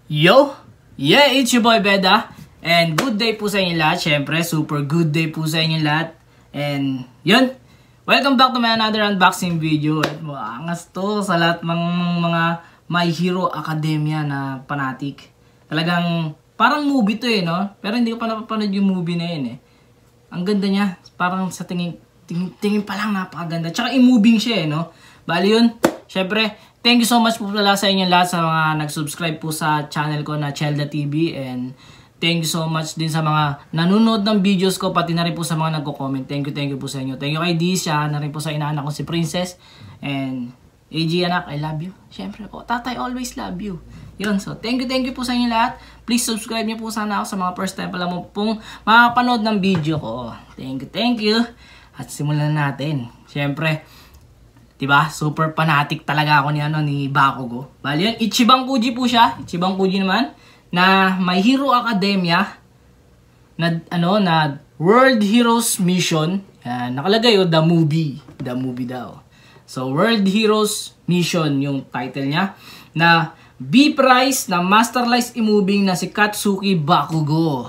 Yo! Yeah, it's your boy Beda. And good day po sa inyo lahat. Syempre, super good day po sa inyo lahat. And yun, welcome back to my another unboxing video. At maangas to sa lahat mga My Hero Academia na fanatic. Talagang parang movie to no? Pero hindi ko pa napapanood yung movie na yun Ang ganda niya. Parang sa tingin pa lang napakaganda. Tsaka i-moving siya no? Bali yun, syempre, thank you so much po pala sa inyo lahat sa mga nag-subscribe po sa channel ko na Chelda TV. And thank you so much din sa mga nanonood ng videos ko, pati na rin po sa mga nagko-comment. Thank you po sa inyo. Thank you kay Disha, na rin po sa inaanak ko si Princess. And AG anak, I love you. Syempre po, tatay always love you. Yun, so thank you po sa inyo lahat. Please subscribe niyo po sana ako sa mga first time pala mo pong makapanood ng video ko. Thank you. At simulan natin. Syempre, diba? Super fanatic talaga ako ni Bakugo. Bali yan, Ichiban Kuji po siya. Ichiban Kuji naman na My Hero Academia na World Heroes Mission. Nakalagay The Movie. The Movie daw. So World Heroes Mission yung title niya na B-Prize na Masterlize i-moving na si Katsuki Bakugo.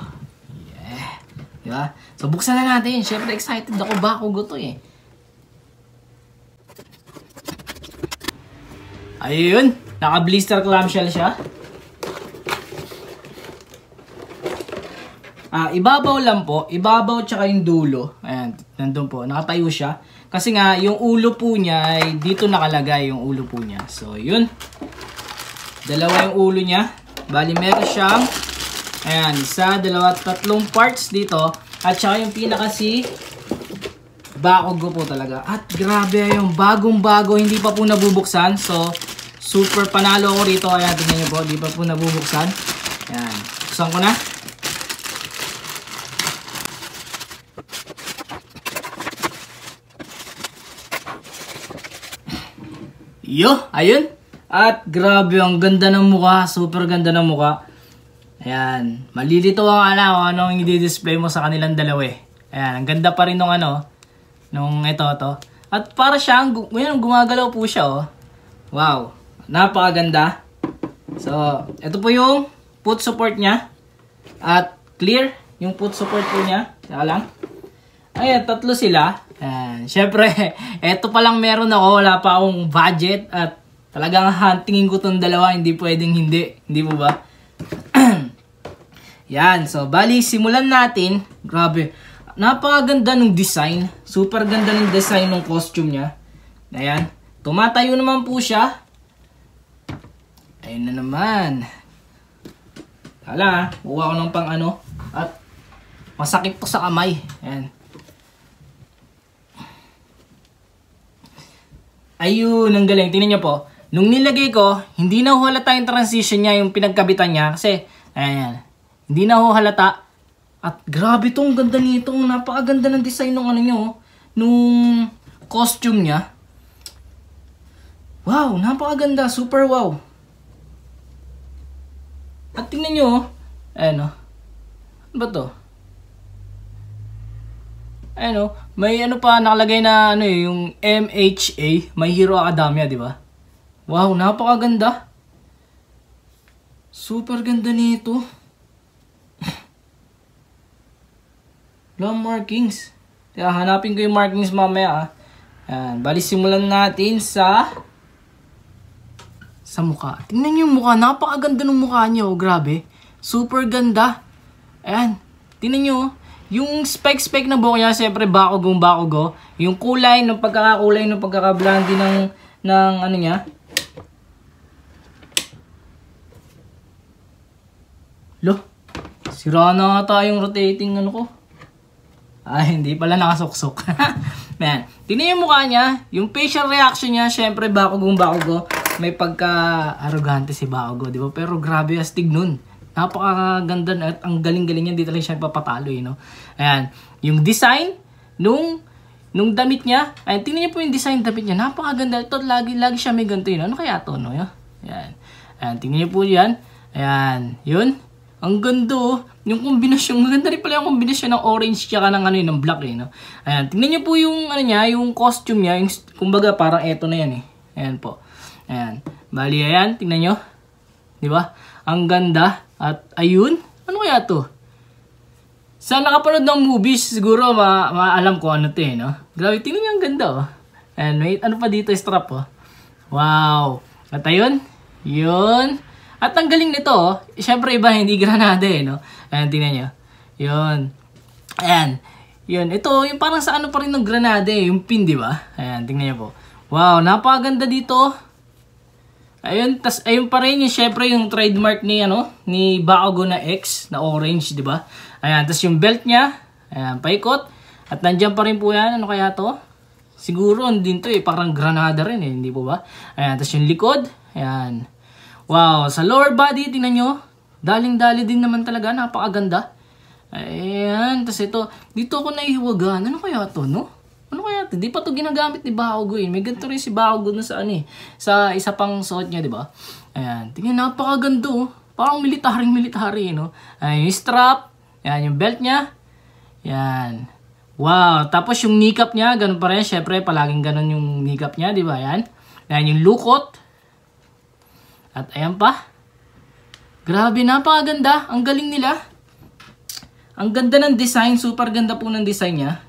Yeah. Diba? So buksan na natin. Syempre excited ako, Bakugo to Ayun, naka-blister clamshell siya. Ibabaw lang po, ibabaw tsaka yung dulo. Ayan, nandun po, nakatayo siya. Kasi nga, yung ulo po niya ay dito nakalagay yung ulo po niya. So, yun. Dalawa yung ulo niya. Bali, meron siyang, ayan, isa, dalawa, tatlong parts dito. At saka yung pinaka si Bakugo po talaga. At grabe yung bagong-bago, hindi pa po nabubuksan. So, super panalo ako rito. Ayan, tingnan nyo po, hindi pa po nabubuksan. Ayan, buksan ko na. Yo, ayun. At grabe, ang ganda ng mukha. Super ganda ng mukha. Ayan, malilito ang kung anong i-display mo sa kanilang dalawa Ayan, ang ganda pa rin nung nung ito. At para siyang, ngayon gumagalaw po siya Wow, napakaganda. So, ito po yung foot support niya. At clear yung foot support po niya. Saka lang. Ayan, tatlo sila. Ayan, syempre, ito pa lang meron ako. Wala pa akong budget. At talagang huntingin ko itong dalawa. Hindi pwedeng hindi. Hindi po ba? Yan, so bali, simulan natin. Grabe. Napakaganda ng design. Super ganda ng design ng costume niya. Ayan. Tumatayo naman po siya. Ayun na naman. Hala, kuha ko ng pang At masakit po sa kamay. Ayan. Ayun, ang galing. Tingnan niyo po. Nung nilagay ko, hindi na halata yung transition niya, yung pinagkabitan niya. Kasi, ayan. Hindi na halata. At grabe tong ganda nito. Napakaganda ng design ng nung costume niya. Wow, napakaganda. Super wow. At tingnan nyo, ano ba to? May pa nakalagay na yung MHA, My Hero Academia, di ba? Wow, napakaganda. Super ganda nito. Long markings. Kaya hanapin ko yung markings mamaya Ayan, bali simulan natin sa mukha. Tingnan niyo yung mukha, napakaganda ng mukha niya grabe. Super ganda. Ayan, tingnan niyo yung spec na buhok niya, siyempre Bakugo. Yung kulay, ng pagkakakulay, ng pagkakablandi ng niya. Lo, sira na ata yung rotating ko. Ay, hindi pala nakasuksok. Man, tingnan yung mukha niya, yung facial reaction niya, syempre Bakugo. May pagka-arrogante si Bakugo, di ba? Pero grabe astig nun. Napakaganda at ang galing-galing niya, di talaga siya papatalo Ayan, yung design nung damit niya. Ayan, tingnan niyo po yung design damit niya. Napakaganda. Ito, lagi siya may ganito Ano kaya to, Ayan. Ayan, tingnan niyo po yan. Ayan, yun. Ang ganda yung kombinasyon. Maganda rin pala yung kombinasyon ng orange tsaka ng ng black Ayan, tingnan niyo po yung yung costume niya, yung kumbaga parang eto na yan Ayan po. Ayan. Bali ayan, tingnan niyo. 'Di ba? Ang ganda. At ayun. Ano kaya to? Sa nakapanood ng movies, siguro maalam ko ano to eh, no? Grabe, tingnan niyo ang ganda, oh. And wait, ano pa dito, strap, oh. Wow. At ayun. Yun. At ang galing nito, oh. Siyempre iba, hindi granada eh, no? Ayan, tingnan niyo. Yun. Ayan. Yun. Ito, yung parang sa ano pa rin ng granada eh. Yung pin, di ba? Ayan, tingnan niyo po. Wow, napakaganda dito. Ayun, tas ayun pa rin yung syempre yung trademark ni ni Bakugo na X na orange, 'di ba? Ayan, tas yung belt niya, ayan, paikot. At nandiyan pa rin po 'yan. Ano kaya 'to? Siguro din 'to eh, parang granada rin eh, hindi po ba? Ayan, tas yung likod, ayan. Wow, sa lower body tingnan niyo, daling-dali din naman talaga, napakaganda. Ayan, tas ito, dito ako nahihiwagaan. Ano kaya 'to, no? Ano kaya ito? Di pa ito ginagamit ni Bakugo eh. May ganito rin si Bakugo na sa sa isa pang suot niya, di ba? Ayan. Tingnan, napakaganda oh. Parang military, no? Ayan, yung strap. Ayan, yung belt niya. Ayan. Wow. Tapos yung kneecap niya, ganun pa rin. Syempre, palaging ganun yung kneecap niya, di ba? Ayan. Ayan, yung lukot. At ayan pa. Grabe, napakaganda. Ang galing nila. Ang ganda ng design. Super ganda po ng design niya.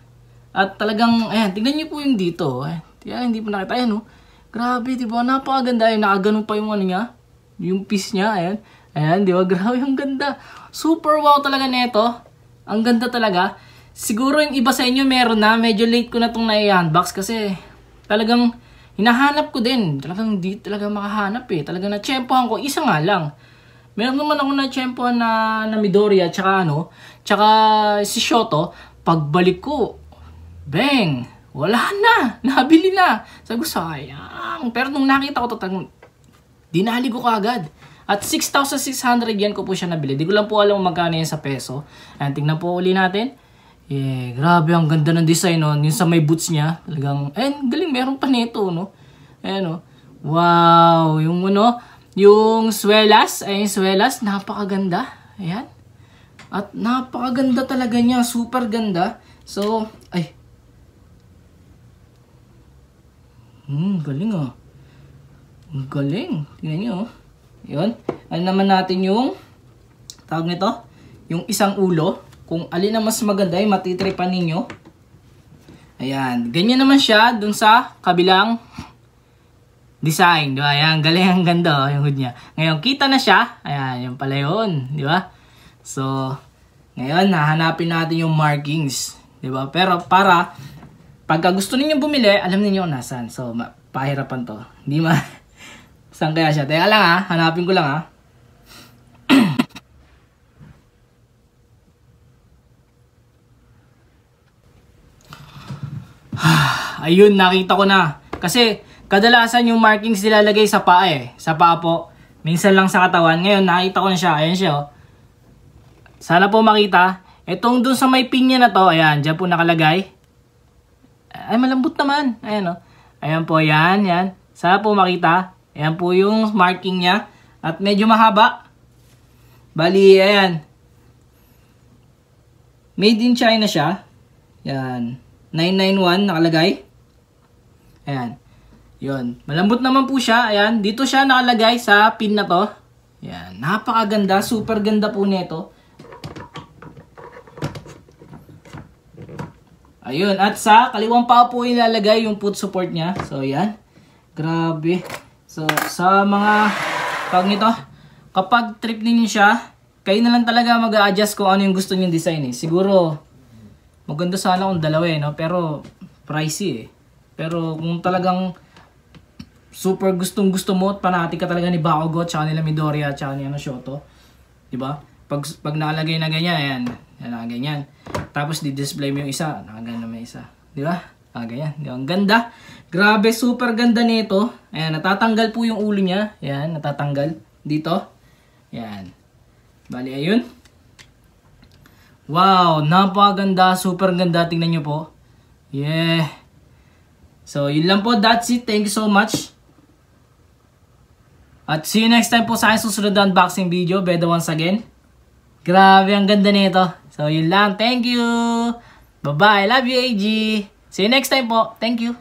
At talagang, ayan, tignan niyo po yung dito. Ayan, hindi po nakita. Ayan, oh. Grabe, diba? Napakaganda. Ayan, nakaganon pa yung ano niya. Yung piece niya, ayan. Ayan, diba? Grabe, ang ganda. Super wow talaga nito. Ang ganda talaga. Siguro yung iba sa inyo meron na. Medyo late ko na itong na-unbox kasi talagang hinahanap ko din. Talagang hindi talaga makahanap eh. Talagang na-tsempohan ko. Isa nga lang. Meron naman ako na-tsempohan na Midoriya, tsaka tsaka si Shoto. Pagbalik ko, bang! Wala na! Nabili na! Sabi ko, sayang. Pero nung nakita ko ito, dinali ko kaagad. At 6,600 yen ko po siya nabili. Di ko lang po alam kung magkano yan sa peso. Ayan, tingnan po uli natin. Yeah, grabe, ang ganda ng design, no? Yung sa may boots niya. Talagang, ayun, galing, meron pa nito, no? Ayan, no? Wow! Yung swelas, ayun, swelas, napakaganda. Ayan. At napakaganda talaga niya. Super ganda. So, ay, galing oh. Ang galing. Tingnan nyo oh. Yun. Ano naman natin yung tawag nito? Yung isang ulo. Kung alin ang mas maganda ay matitripan ninyo. Ayan. Ganyan naman siya dun sa kabilang design. Diba? Ayan. Galing, ang ganda oh, yung hood niya. Ngayon, kita na siya. Ayan. Yung pala yun. Diba? So, ngayon, hahanapin natin yung markings. Diba? Pero para pagka gusto niyo bumili, alam niyo kung nasaan. So, pahirapan to. Hindi saan kaya siya? Teka lang ha. Hanapin ko lang ha. Ayun, nakita ko na. Kasi, kadalasan yung markings nilalagay sa paa eh. Sa paa po. Minsan lang sa katawan. Ngayon, nakita ko na siya. Ayan siya oh. Sana po makita. Itong dun sa may pinya na to, ayan, dyan po nakalagay. Ay, malambot naman. Ayan, oh. Ayan po, yan, yan. Sana po makita. Ayan po yung marking niya. At medyo mahaba. Bali, ayan. Made in China siya. Ayan. 991 nakalagay. Ayan. Yun. Malambot naman po siya. Ayan. Dito siya nakalagay sa pin na to. Ayan. Napakaganda. Super ganda po nito. Ayun, at sa kaliwang paa po ilalagay yung foot support niya. So, yan. Grabe. So, sa mga tawag nito, kapag trip ninyo siya, kayo na lang talaga mag-a-adjust kung ano yung gusto nyo design eh. Siguro, maganda sana kung dalawa eh, no? Pero, pricey eh. Pero, kung talagang super gustong-gusto mo at panati ka talaga ni Bakugo, tsaka nila Midoriya, tsaka ni Shoto. Diba? Pag nakalagay na ganyan, ayan. Yan, ganyan. Tapos, di-display mo yung isa. Nakaganyan naman yung isa. Di ba? Ganyan. Di ba? Ang ganda. Grabe, super ganda nito. Ayan, natatanggal po yung ulo niya. Ayan, natatanggal. Dito. Ayan. Bali, ayun. Wow, napakaganda. Super ganda. Tingnan nyo po. Yeah. So, yun lang po. That's it. Thank you so much. At see you next time po sa aking susunod na unboxing video. Beda once again. Grabe, ang ganda nito. So, yun lang. Thank you. Bye-bye. Love you, AG. See you next time po. Thank you.